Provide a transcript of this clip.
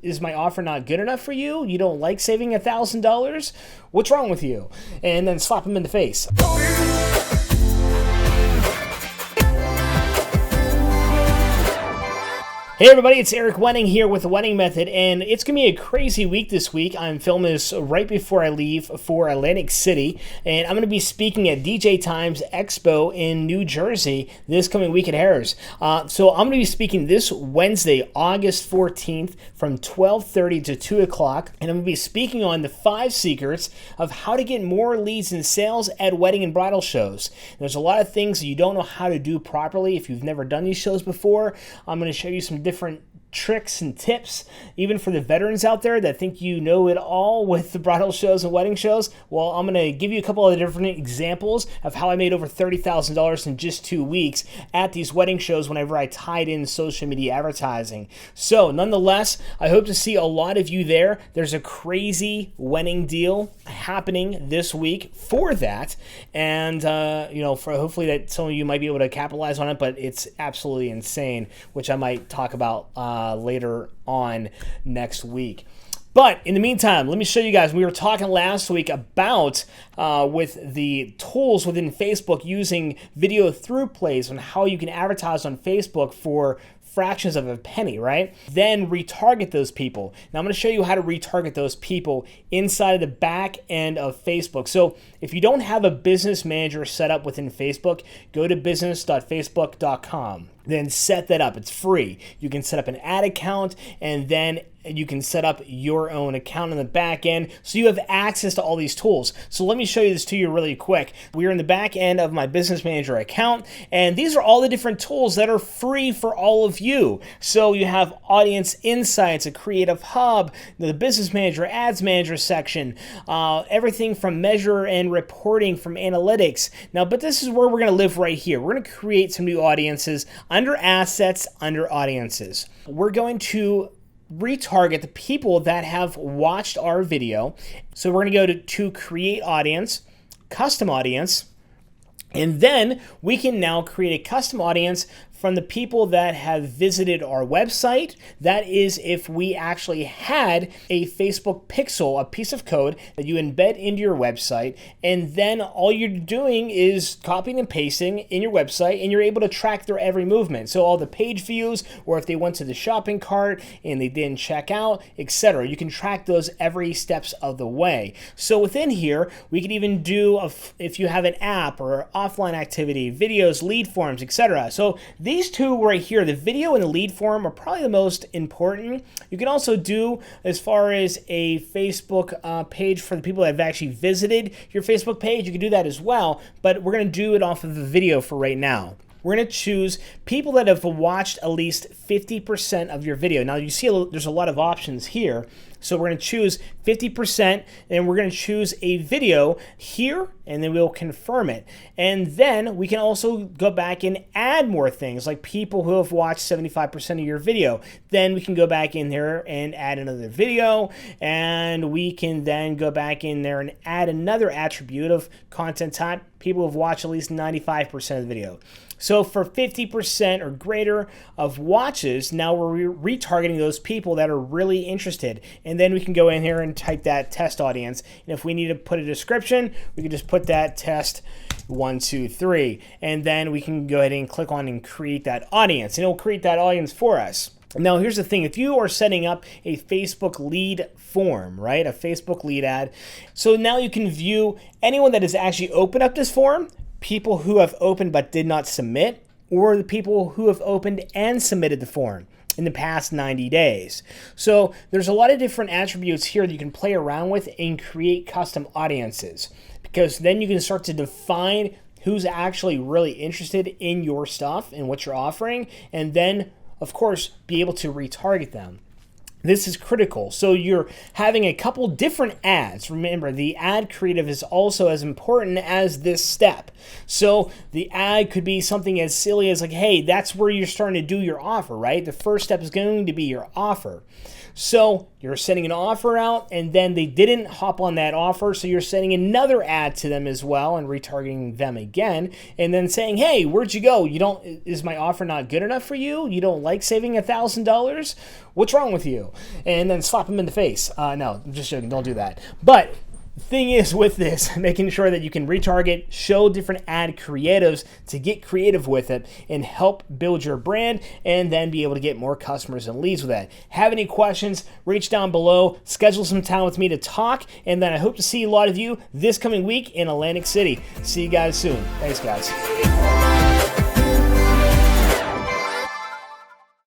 Is my offer not good enough for you? You don't like saving $1,000? What's wrong with you? And then slap them in the face. Hey everybody, it's Eric Wenning here with the Wenning Method, and it's going to be a crazy week this week. I'm filming this right before I leave for Atlantic City, and I'm going to be speaking at DJ Times Expo in New Jersey this coming week at Harris. So I'm going to be speaking this Wednesday, August 14th from 12:30 to 2 o'clock, and I'm going to be speaking on the 5 secrets of how to get more leads and sales at wedding and bridal shows. There's a lot of things that you don't know how to do properly if you've never done these shows before. I'm going to show you some different tricks and tips, even for the veterans out there that think you know it all with the bridal shows and wedding shows. Well, I'm going to give you a couple of different examples of how I made over $30,000 in just 2 weeks at these wedding shows whenever I tied in social media advertising. So nonetheless, I hope to see a lot of you there. There's a crazy Wenning deal happening this week for that, and for hopefully that some of you might be able to capitalize on it, but it's absolutely insane, which I might talk about later on next week. But in the meantime, let me show you guys. We were talking last week about with the tools within Facebook using video through plays on how you can advertise on Facebook for fractions of a penny, right? Then retarget those people. Now I'm going to show you how to retarget those people inside of the back end of Facebook. So if you don't have a business manager set up within Facebook, go to business.facebook.com. Then set that up. It's free. You can set up an ad account, and then you can set up your own account on the back end so you have access to all these tools. So let me show you this to you really quick. We're in the back end of my business manager account, and these are all the different tools that are free for all of you. So you have Audience Insights, a Creative Hub, the Business Manager, Ads Manager section, everything from measure and reporting from analytics. Now, but this is where we're going to live right here. We're going to create some new audiences under assets, under audiences. We're going to retarget the people that have watched our video. So we're going to go to create audience, custom audience, and then we can now create a custom audience from the people that have visited our website. That is if we actually had a Facebook pixel, a piece of code that you embed into your website, and then all you're doing is copying and pasting in your website, and you're able to track their every movement. So all the page views, or if they went to the shopping cart and they didn't check out, etc. You can track those every steps of the way. So within here, we could even do, if you have an app or offline activity, videos, lead forms, etc. So these two right here, the video and the lead form, are probably the most important. You can also do as far as a Facebook page for the people that have actually visited your Facebook page. You can do that as well, but we're going to do it off of the video for right now. We're going to choose people that have watched at least 50% of your video. Now you see there's a lot of options here. So we're going to choose 50%, and we're going to choose a video here, and then we'll confirm it. And then we can also go back and add more things, like people who have watched 75% of your video. Then we can go back in there and add another video, and we can then go back in there and add another attribute of content type, people who have watched at least 95% of the video. So for 50% or greater of watches, now we're retargeting those people that are really interested. And then we can go in here and type that test audience. And if we need to put a description, we can just put that test 1, 2, 3. And then we can go ahead and click on and create that audience. And it'll create that audience for us. Now, here's the thing. If you are setting up a Facebook lead form, right, a Facebook lead ad, so now you can view anyone that has actually opened up this form, people who have opened but did not submit, or the people who have opened and submitted the form in the past 90 days. So there's a lot of different attributes here that you can play around with and create custom audiences, because then you can start to define who's actually really interested in your stuff and what you're offering, and then of course be able to retarget them. This is critical. So you're having a couple different ads. Remember, the ad creative is also as important as this step. So the ad could be something as silly as like, hey, that's where you're starting to do your offer, right? The first step is going to be your offer. So you're sending an offer out, and then they didn't hop on that offer, so you're sending another ad to them as well and retargeting them again, and then saying, hey, where'd you go? Is my offer not good enough for you? You don't like saving $1,000? What's wrong with you? And then slap them in the face. No, I'm just joking. Don't do that. But thing is with this, making sure that you can retarget, show different ad creatives to get creative with it and help build your brand, and then be able to get more customers and leads with that. Have any questions, reach down below, schedule some time with me to talk, and then I hope to see a lot of you this coming week in Atlantic City. See you guys soon. Thanks, guys.